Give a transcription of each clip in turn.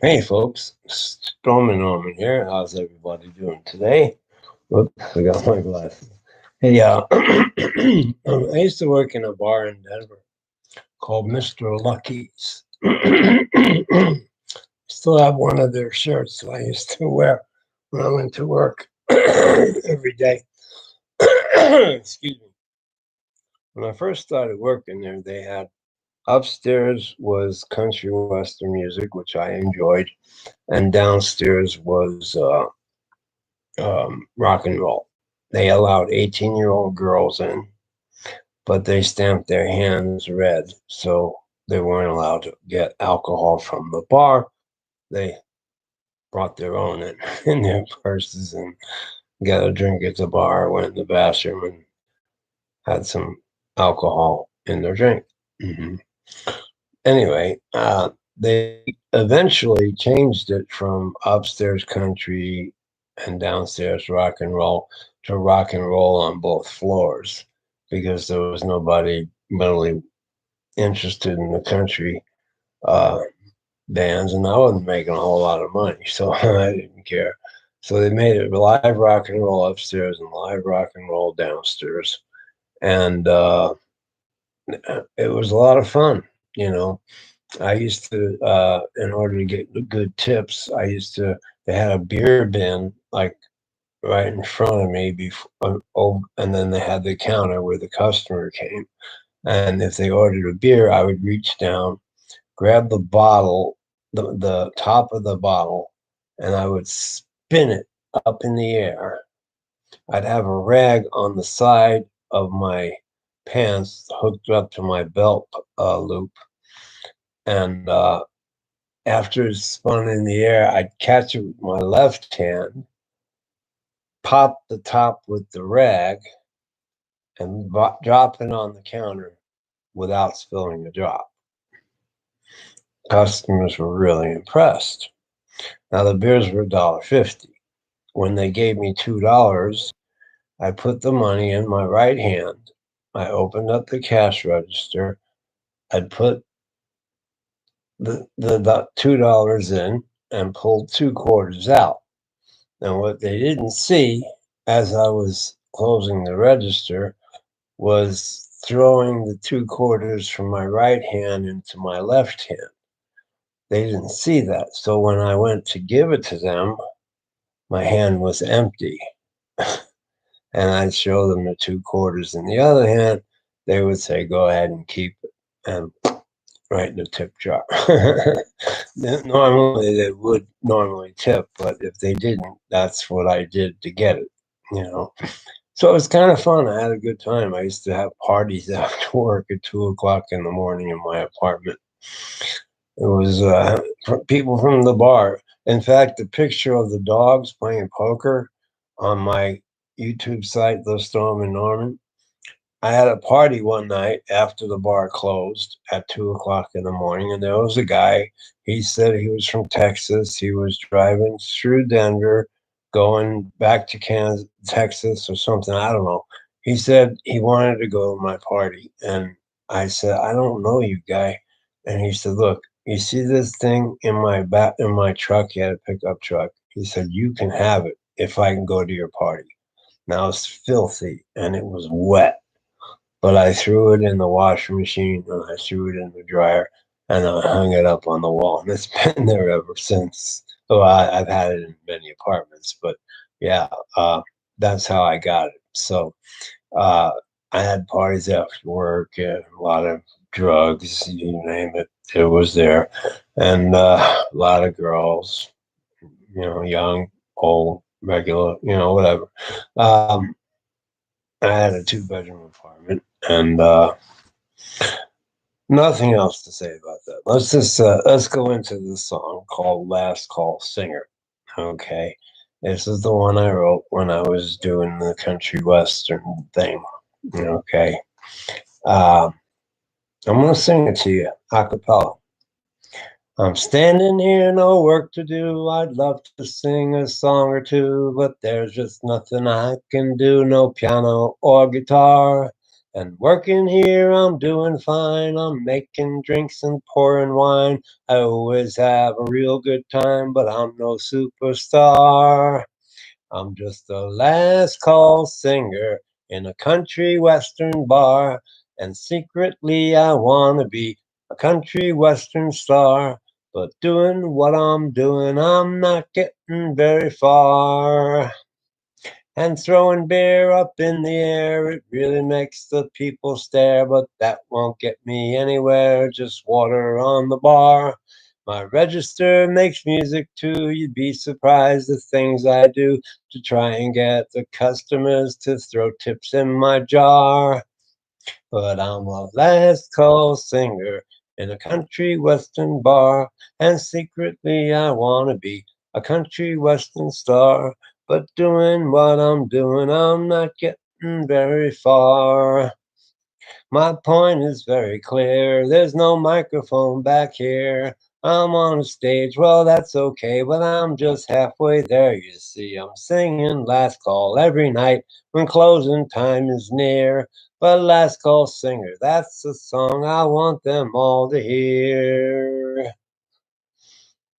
Hey folks, Storm and Norman here. How's everybody doing today? Whoops, I got my glasses. Hey, I used to work in a bar in Denver called Mr. Lucky's. Still have one of their shirts I used to wear when I went to work every day. Excuse me. When I first started working there, they had upstairs was country western music, which I enjoyed, and downstairs was rock and roll. They allowed 18-year-old girls in, but they stamped their hands red, so they weren't allowed to get alcohol from the bar. They brought their own in their purses and got a drink at the bar, went in the bathroom, and had some alcohol in their drink. Mm-hmm. Anyway, they eventually changed it from upstairs country and downstairs rock and roll to rock and roll on both floors because there was nobody really interested in the country uh, bands, and I wasn't making a whole lot of money, so I didn't care. So they made it live rock and roll upstairs and live rock and roll downstairs, and it was a lot of fun, you know. I used to, in order to get good tips, they had a beer bin like right in front of me before, and then they had the counter where the customer came. And if they ordered a beer, I would reach down, grab the bottle, the top of the bottle, and I would spin it up in the air. I'd have a rag on the side of my pants hooked up to my belt loop. And after it's spun in the air, I'd catch it with my left hand, pop the top with the rag, and drop it on the counter without spilling a drop. Customers were really impressed. Now the beers were $1.50. When they gave me $2, I put the money in my right hand. I opened up the cash register. I'd put the $2 in and pulled 2 quarters out. And what they didn't see as I was closing the register was throwing the 2 quarters from my right hand into my left hand. They didn't see that. So when I went to give it to them, my hand was empty. And I'd show them the 2 quarters in the other hand. They would say, go ahead and keep it. And right in the tip jar. Normally, they would normally tip, but if they didn't, that's what I did to get it, you know. So it was kind of fun. I had a good time. I used to have parties after work at 2 o'clock in the morning in my apartment. It was people from the bar. In fact, the picture of the dogs playing poker on my YouTube site, The Storm and Norman, I had a party one night after the bar closed at 2 o'clock in the morning, and there was a guy. He said he was from Texas. He was driving through Denver, going back to Kansas, Texas, or something. I don't know. He said he wanted to go to my party, and I said, "I don't know you, guy." And he said, "Look, you see this thing in my back in my truck? He had a pickup truck." He said, "You can have it if I can go to your party." Now it's filthy and it was wet, but I threw it in the washing machine and I threw it in the dryer and I hung it up on the wall. And it's been there ever since. So I've had it in many apartments, but yeah, that's how I got it. So uh, I had parties after work, and a lot of drugs, you name it, it was there. And a lot of girls, young, old, regular, whatever. Um, I had a 2 bedroom apartment, and nothing else to say about that. Let's go into the song called "Last Call Singer." Okay, this is the one I wrote when I was doing the country western thing. Okay, uh, I'm gonna sing it to you a cappella. I'm standing here, no work to do. I'd love to sing a song or two, but there's just nothing I can do. No piano or guitar. And working here, I'm doing fine. I'm making drinks and pouring wine. I always have a real good time, but I'm no superstar. I'm just a last call singer in a country western bar. And secretly, I want to be a country western star. But doing what I'm doing, I'm not getting very far. And throwing beer up in the air, it really makes the people stare, but that won't get me anywhere, just water on the bar. My register makes music too, you'd be surprised the things I do to try and get the customers to throw tips in my jar. But I'm a last call singer in a country western bar, and secretly I want to be a country western star. But doing what I'm doing, I'm not getting very far. My point is very clear. There's no microphone back here. I'm on a stage, well, that's okay, but I'm just halfway there, you see. I'm singing Last Call every night when closing time is near. But Last Call Singer, that's the song I want them all to hear.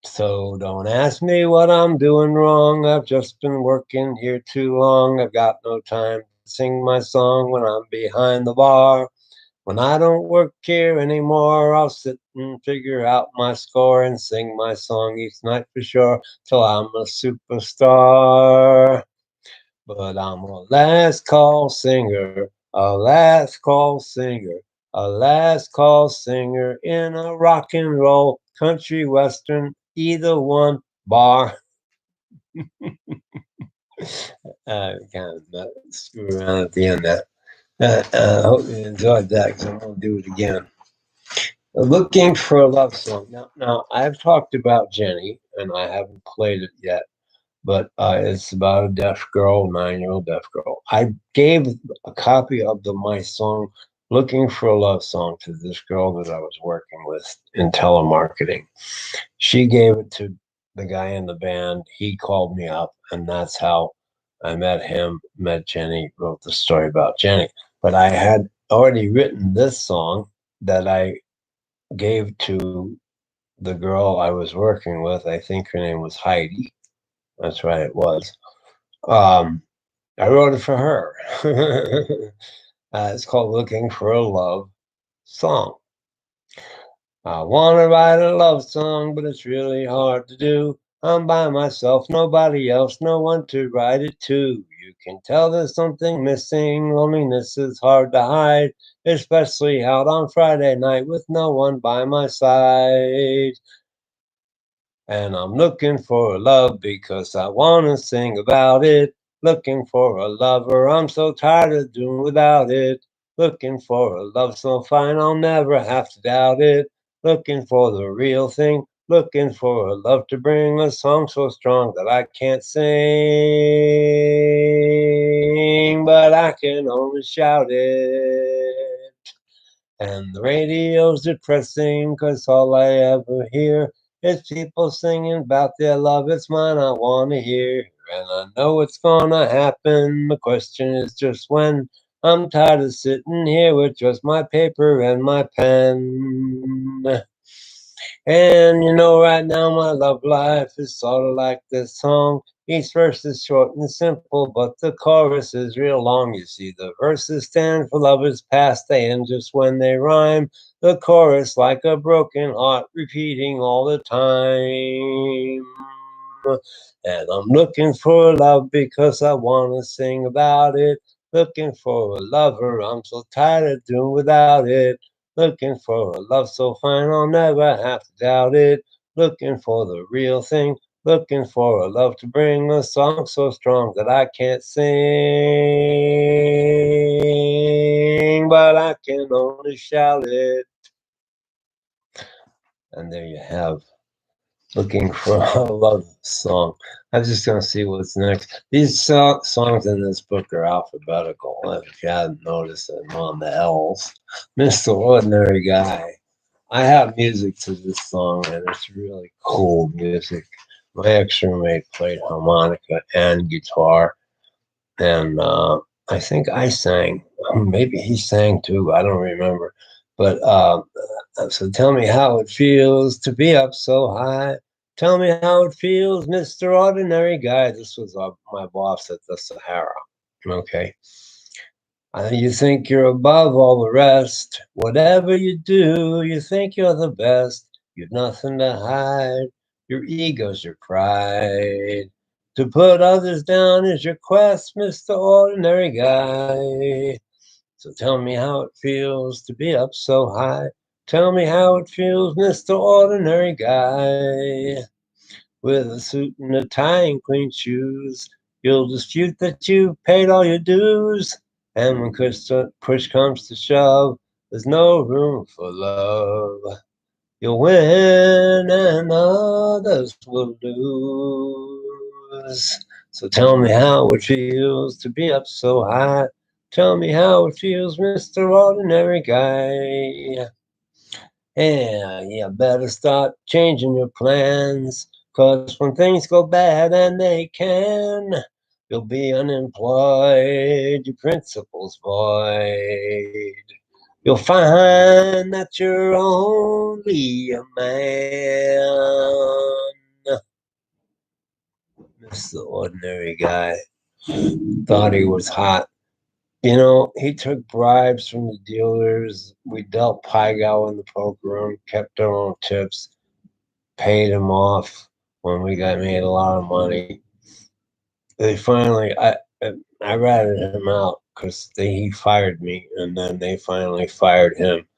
So don't ask me what I'm doing wrong. I've just been working here too long. I've got no time to sing my song when I'm behind the bar. When I don't work here anymore, I'll sit and figure out my score and sing my song each night for sure till I'm a superstar. But I'm a last call singer, a last call singer, a last call singer in a rock and roll, country western, either one bar. Kind of screw around at the end there. I hope you enjoyed that because I'm going to do it again. Looking for a love song. Now I've talked about Jenny, and I haven't played it yet, but it's about a deaf girl, 9-year-old deaf girl. I gave a copy of my song "Looking for a Love Song" to this girl that I was working with in telemarketing. She gave it to the guy in the band. He called me up, and that's how I met him. Met Jenny. Wrote the story about Jenny, but I had already written this song that I gave to the girl I was working with. I think her name was Heidi. That's right, it was. Um, I wrote it for her. It's called Looking for a Love Song. I want to write a love song, but it's really hard to do. I'm by myself, nobody else, no one to write it to. You can tell there's something missing. Loneliness is hard to hide, especially out on Friday night with no one by my side. And I'm looking for a love because I want to sing about it. Looking for a lover, I'm so tired of doing without it. Looking for a love so fine, I'll never have to doubt it. Looking for the real thing. Looking for a love to bring a song so strong that I can't sing, but I can only shout it. And the radio's depressing, 'cause all I ever hear is people singing about their love. It's mine, I wanna hear. And I know it's gonna happen. The question is just when. I'm tired of sitting here with just my paper and my pen. And you know, right now my love life is sort of like this song. Each verse is short and simple, but the chorus is real long. You see, the verses stand for lovers past, they end just when they rhyme. The chorus, like a broken heart, repeating all the time. And I'm looking for love because I want to sing about it. Looking for a lover, I'm so tired of doing without it. Looking for a love so fine, I'll never have to doubt it. Looking for the real thing. Looking for a love to bring a song so strong that I can't sing, but I can only shout it. And there you have Looking for a love song. I'm just gonna see what's next. These songs in this book are alphabetical. If you hadn't noticed, I'm on the L's. Mr. Ordinary Guy. I have music to this song, and it's really cool music. My ex roommate played harmonica and guitar, and I think I sang. Maybe he sang too. I don't remember. But so tell me how it feels to be up so high. Tell me how it feels, Mr. Ordinary Guy. This was my boss at the Sahara. Okay. You think you're above all the rest. Whatever you do, you think you're the best. You've nothing to hide. Your ego's your pride. To put others down is your quest, Mr. Ordinary Guy. So tell me how it feels to be up so high. Tell me how it feels, Mr. Ordinary Guy. With a suit and a tie and clean shoes, you'll dispute that you've paid all your dues. And when push comes to shove, there's no room for love. You'll win and others will lose. So tell me how it feels to be up so high. Tell me how it feels, Mr. Ordinary Guy. Yeah, you better start changing your plans. 'Cause when things go bad, and they can, you'll be unemployed, your principles void. You'll find that you're only a man. Mr. Ordinary Guy thought he was hot. You know, he took bribes from the dealers. We dealt Pygal in the poker room, kept our own tips, paid him off when we got made a lot of money. They finally, I ratted him out because he fired me, and then they finally fired him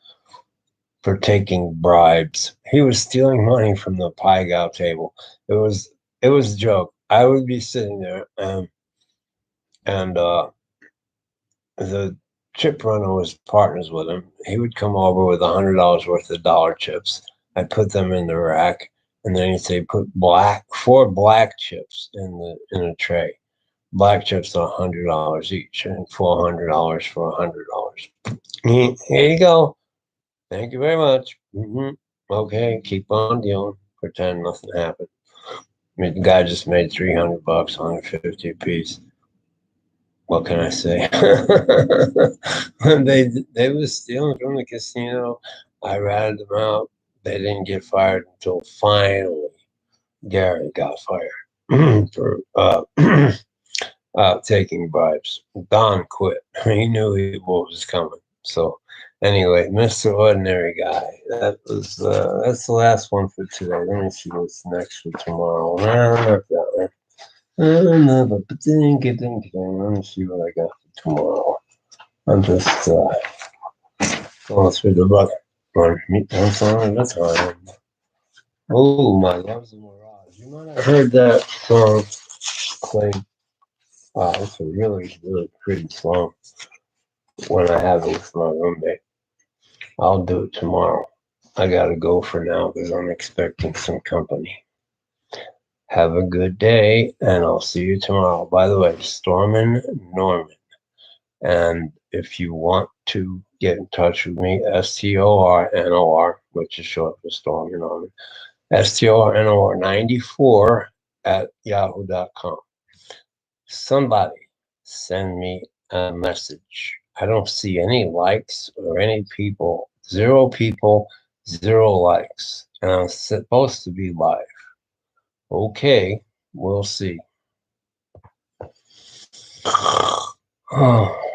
for taking bribes. He was stealing money from the Pygal table. It was a joke. I would be sitting there, and the chip runner was partners with him. He would come over with $100 worth of dollar chips. I'd put them in the rack, and then he'd say, "Put four black chips in a tray. Black chips are $100 each, and $400 for $100. Here you go. Thank you very much. Okay, keep on dealing. Pretend nothing happened." I mean, the guy just made $300, 150 a piece. What can I say? When they was stealing from the casino, I ratted them out. They didn't get fired until finally Gary got fired for taking bribes. Don quit. He knew what was coming. So anyway, Mr. Ordinary Guy. That's the last one for today. Let me see what's next for tomorrow. No, not that one. No, but let me see what I got for tomorrow. I'm just going through the book one song at a time. Oh, my love's a mirage. You might have heard that song played. Wow, it's a really, really pretty song when I have it with my roommate. I'll do it tomorrow. I gotta go for now because I'm expecting some company. Have a good day, and I'll see you tomorrow. By the way, Stormin Norman. And if you want to get in touch with me, STORNOR, which is short for Stormin Norman, STORNOR94 at yahoo.com. Somebody send me a message. I don't see any likes or any people. 0 people, 0 likes. And I'm supposed to be live. Okay, we'll see. Oh.